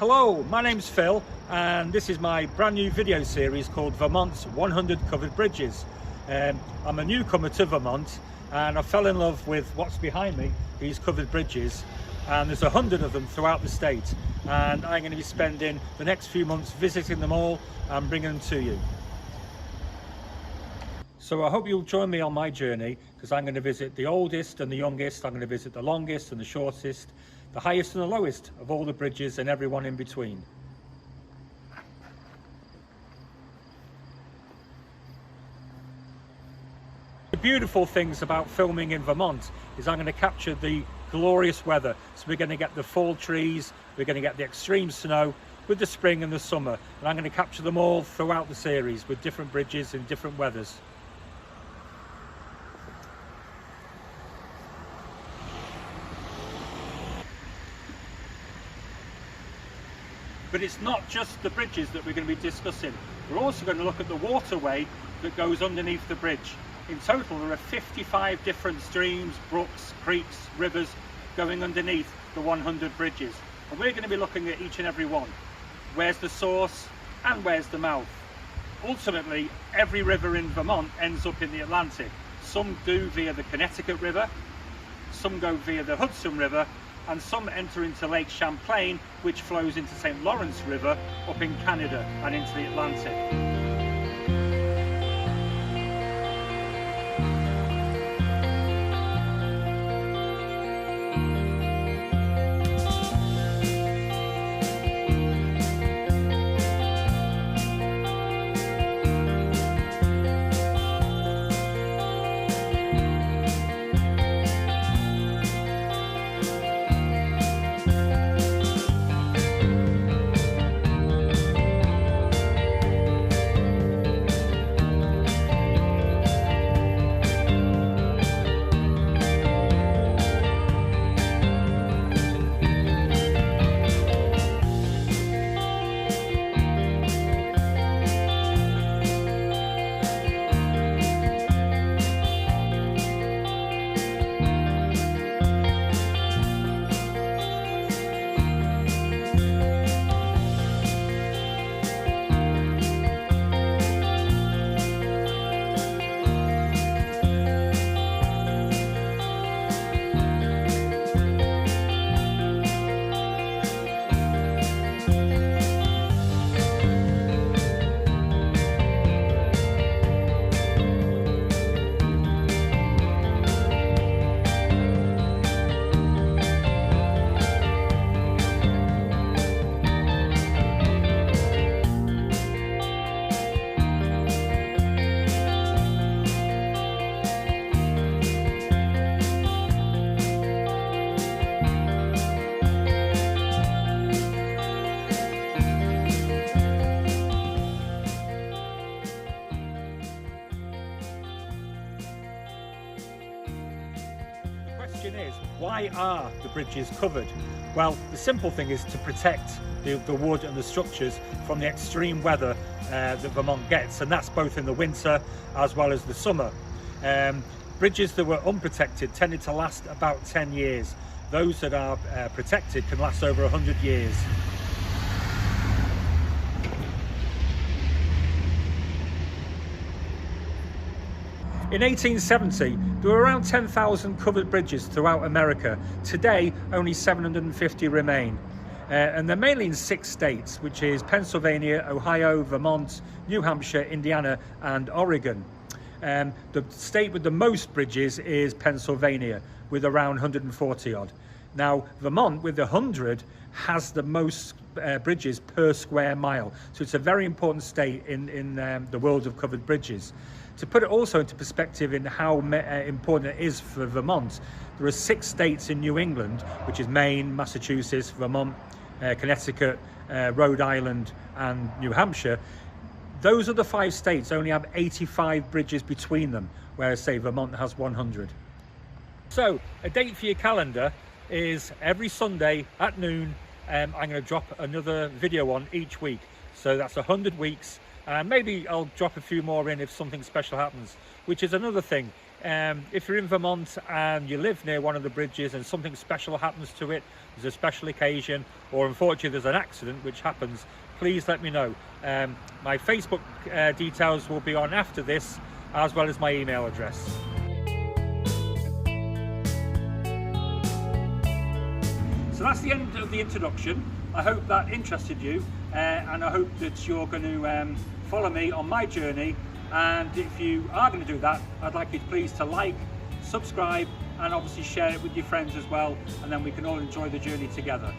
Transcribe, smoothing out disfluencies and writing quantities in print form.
Hello, my name's Phil and this is my brand new video series called Vermont's 100 Covered Bridges. I'm a newcomer to Vermont and I fell in love with what's behind me, these covered bridges, and there's 100 of them throughout the state, and I'm going to be spending the next few months visiting them all and bringing them to you. So I hope you'll join me on my journey, because I'm going to visit the oldest and the youngest, I'm going to visit the longest and the shortest, the highest and the lowest of all the bridges and everyone in between. The beautiful things about filming in Vermont is I'm going to capture the glorious weather. So we're going to get the fall trees, we're going to get the extreme snow with the spring and the summer, and I'm going to capture them all throughout the series with different bridges in different weathers. But it's not just the bridges that we're going to be discussing. We're also going to look at the waterway that goes underneath the bridge. In total, there are 55 different streams, brooks, creeks, rivers going underneath the 100 bridges. And we're going to be looking at each and every one. Where's the source and where's the mouth? Ultimately, every river in Vermont ends up in the Atlantic. Some do via the Connecticut River, some go via the Hudson River, and some enter into Lake Champlain, which flows into St. Lawrence River up in Canada and into the Atlantic. Is why are the bridges covered? Well, the simple thing is to protect the wood and the structures from the extreme weather that Vermont gets, and that's both in the winter as well as the summer. Bridges that were unprotected tended to last about 10 years. Those that are protected can last over 100 years. In 1870, there were around 10,000 covered bridges throughout America. Today, only 750 remain. And they're mainly in 6 states, which is Pennsylvania, Ohio, Vermont, New Hampshire, Indiana, and Oregon. The state with the most bridges is Pennsylvania, with around 140 odd. Now, Vermont, with 100, has the most bridges per square mile. So it's a very important state in the world of covered bridges. To put it also into perspective in how important it is for Vermont, there are 6 states in New England, which is Maine, Massachusetts, Vermont, Connecticut, Rhode Island, and New Hampshire. Those other 5 states only have 85 bridges between them, whereas, say, Vermont has 100. So, a date for your calendar is every Sunday at noon. I'm going to drop another video on each week. So that's 100 weeks. Maybe I'll drop a few more in if something special happens, which is another thing. If you're in Vermont and you live near one of the bridges and something special happens to it, there's a special occasion, or unfortunately there's an accident which happens, please let me know. My Facebook details will be on after this, as well as my email address. So that's the end of the introduction. I hope that interested you, and I hope that you're going to follow me on my journey. And if you are going to do that, I'd like you please to like, subscribe, and obviously share it with your friends as well, and then we can all enjoy the journey together.